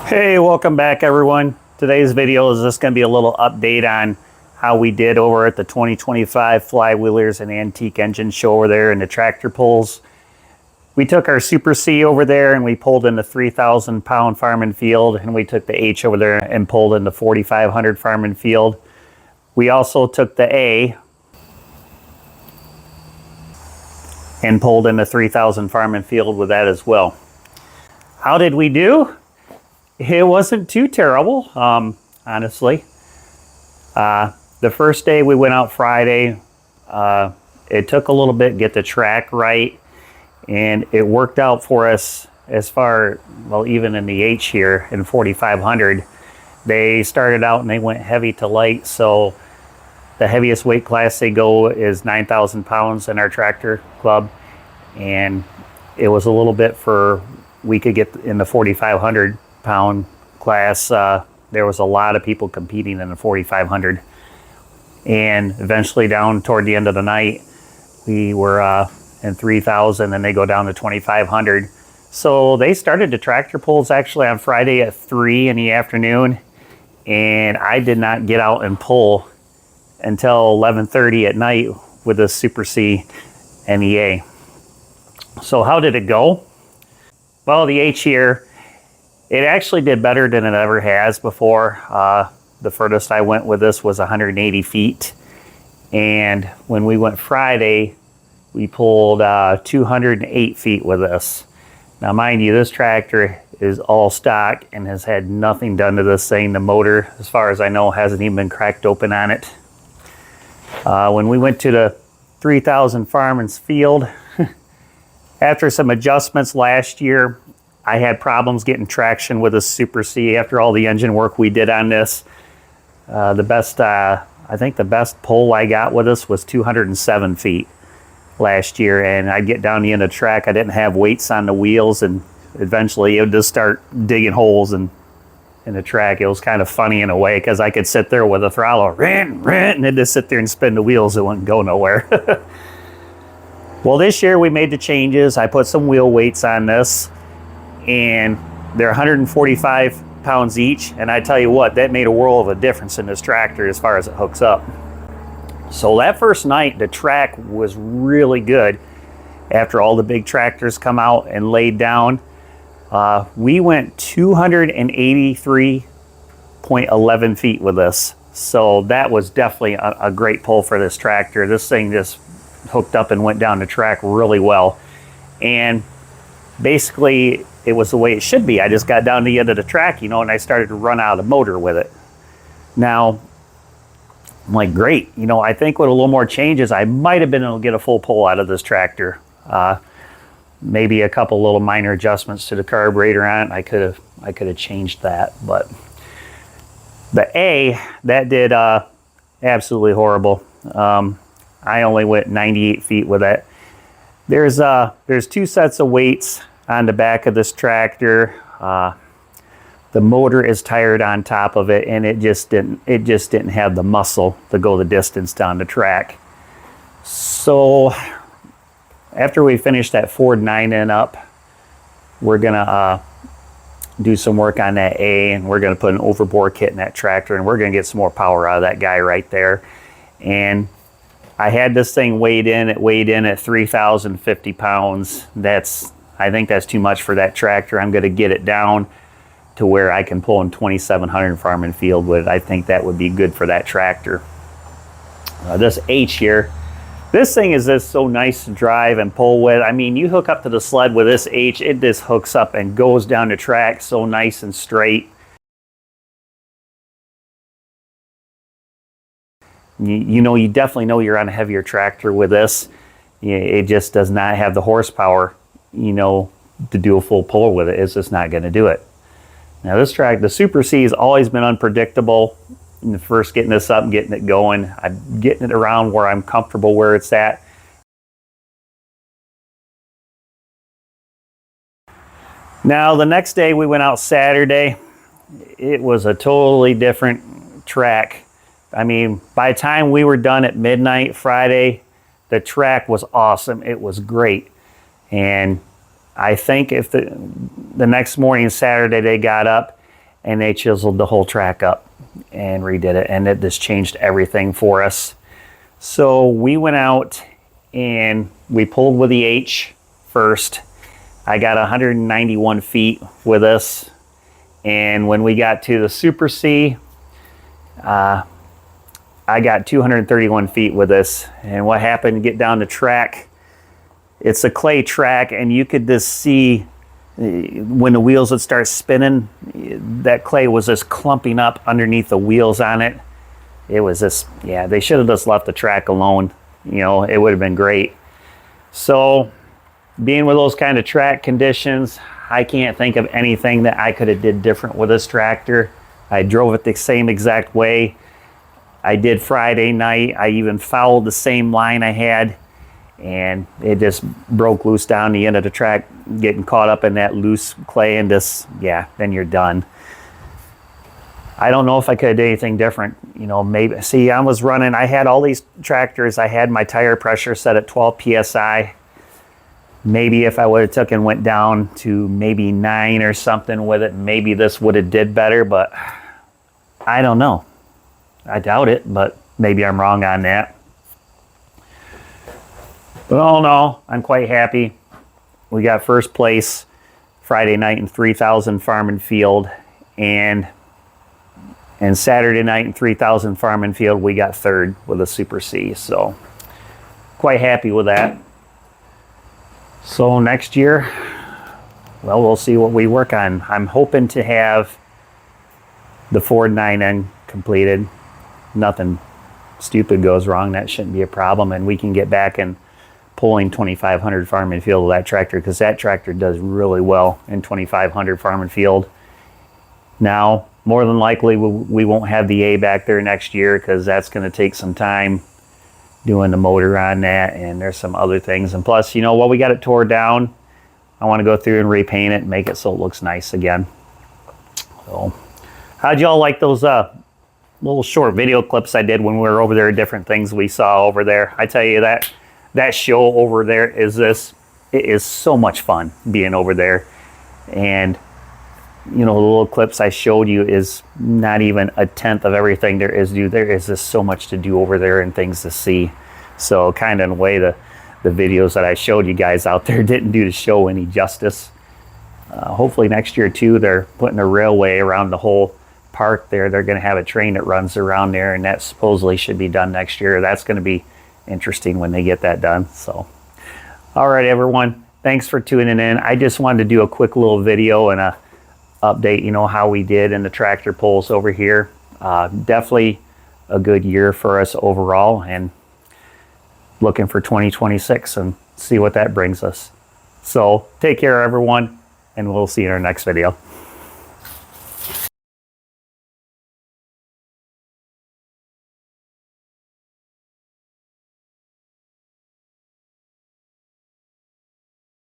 Hey, welcome back everyone. Today's video is just going to be a little update on how we did over at the 2025 Flywheelers and Antique Engine Show over there in the tractor pulls. We took our Super C over there and we pulled in the 3,000 pound farm and field, and we took the H over there and pulled in the 4,500 farm and field. We also took the A and pulled in the 3,000 farm and field with that as well. How did we do? It wasn't too terrible, honestly. The first day we went out Friday, it took a little bit to get the track right, and it worked out for us as far, well, even in the H here in 4,500, they started out and they went heavy to light, so the heaviest weight class they go is 9,000 pounds in our tractor club, and it was a little bit for, we could get in the 4,500 pound class. There was a lot of people competing in the 4,500, and eventually down toward the end of the night we were in 3,000 and they go down to 2,500. So they started the tractor pulls actually on Friday at 3 in the afternoon, and I did not get out and pull until 11:30 at night with the Super C and the A. So how did it go? Well, the H here, it actually did better than it ever has before. The furthest I went with this was 180 feet. And when we went Friday, we pulled 208 feet with this. Now, mind you, this tractor is all stock and has had nothing done to this thing. The motor, as far as I know, hasn't even been cracked open on it. When we went to the 3,000 farm and field, after some adjustments last year, I had problems getting traction with a Super C after all the engine work we did on this. I think the best pull I got with this was 207 feet last year, and I'd get down the end of the track. I didn't have weights on the wheels, and eventually it would just start digging holes in the track. It was kind of funny in a way because I could sit there with a throttle, and it'd just sit there and spin the wheels. It wouldn't go nowhere. Well, this year we made the changes. I put some wheel weights on this, and they're 145 pounds each, and I tell you what, that made a world of a difference in this tractor as far as it hooks up. So that first night the track was really good. After all the big tractors come out and laid down, we went 283.11 feet with this. So that was definitely a great pull for this tractor. This thing just hooked up and went down the track really well, and basically it was the way it should be. I just got down to the end of the track, and I started to run out of motor with it. Now I'm like, great, I think with a little more changes I might have been able to get a full pull out of this tractor. Maybe a couple little minor adjustments to the carburetor on it, I could have changed that. But the A, that did absolutely horrible. I only went 98 feet with it. There's two sets of weights on the back of this tractor. The motor is tired on top of it, and it just didn't have the muscle to go the distance down the track. So after we finish that Ford 9N up, we're gonna do some work on that A, and we're gonna put an overbore kit in that tractor, and we're gonna get some more power out of that guy right there. And I had this thing weighed in. It weighed in at 3,050 pounds. I think that's too much for that tractor. I'm going to get it down to where I can pull in 2,700 farm and field with it. I think that would be good for that tractor. This H here, this thing is just so nice to drive and pull with. I mean, you hook up to the sled with this H, it just hooks up and goes down the track so nice and straight. You definitely know you're on a heavier tractor with this. It just does not have the horsepower, to do a full pull with it. It's just not going to do it. Now this track, the Super C, has always been unpredictable. In the first getting this up and getting it going, I'm getting it around where I'm comfortable where it's at. Now the next day we went out Saturday. It was a totally different track. I mean, by the time we were done at midnight Friday, the track was awesome. It was great. And I think if the next morning, Saturday, they got up and they chiseled the whole track up and redid it, and it just changed everything for us. So we went out and we pulled with the H first. I got 191 feet with this, and when we got to the Super C, I got 231 feet with this. And what happened, get down the track, it's a clay track, and you could just see when the wheels would start spinning, that clay was just clumping up underneath the wheels on it. It was just, yeah, they should have just left the track alone. You know, it would have been great. So being with those kind of track conditions, I can't think of anything that I could have did different with this tractor. I drove it the same exact way I did Friday night. I even fouled the same line I had, and it just broke loose down the end of the track, getting caught up in that loose clay, and just, yeah, then you're done. I don't know if I could have done anything different. You know, maybe, see, I was running, I had all these tractors, I had my tire pressure set at 12 PSI. Maybe if I would have took and went down to maybe 9 or something with it, maybe this would have did better, but I don't know. I doubt it, but maybe I'm wrong on that. But all in all, I'm quite happy. We got first place Friday night in 3000 Farm and Field, and Saturday night in 3000 Farm and Field, we got third with a Super C. So quite happy with that. So next year, well, we'll see what we work on. I'm hoping to have the Ford 9N completed. Nothing stupid goes wrong. That shouldn't be a problem. And we can get back and pulling 2500 Farm and Field with that tractor, because that tractor does really well in 2500 Farm and Field. Now, more than likely, we won't have the A back there next year, because that's going to take some time doing the motor on that, and there's some other things. And plus, you know, while we got it tore down, I want to go through and repaint it and make it so it looks nice again. So, how'd y'all like those little short video clips I did when we were over there, different things we saw over there? I tell you, that show over there it is so much fun being over there. And you know, the little clips I showed you is not even a tenth of everything there is to do. There is just so much to do over there and things to see. So kind of in a way, the videos that I showed you guys out there didn't do the show any justice. Hopefully next year too, they're putting a railway around the whole park there. They're going to have a train that runs around there, and that supposedly should be done next year. That's going to be interesting when they get that done. So, all right, everyone, thanks for tuning in. I just wanted to do a quick little video and a update, you know, how we did in the tractor pulls over here. Definitely a good year for us overall, and looking for 2026 and see what that brings us. So take care, everyone, and we'll see you in our next video.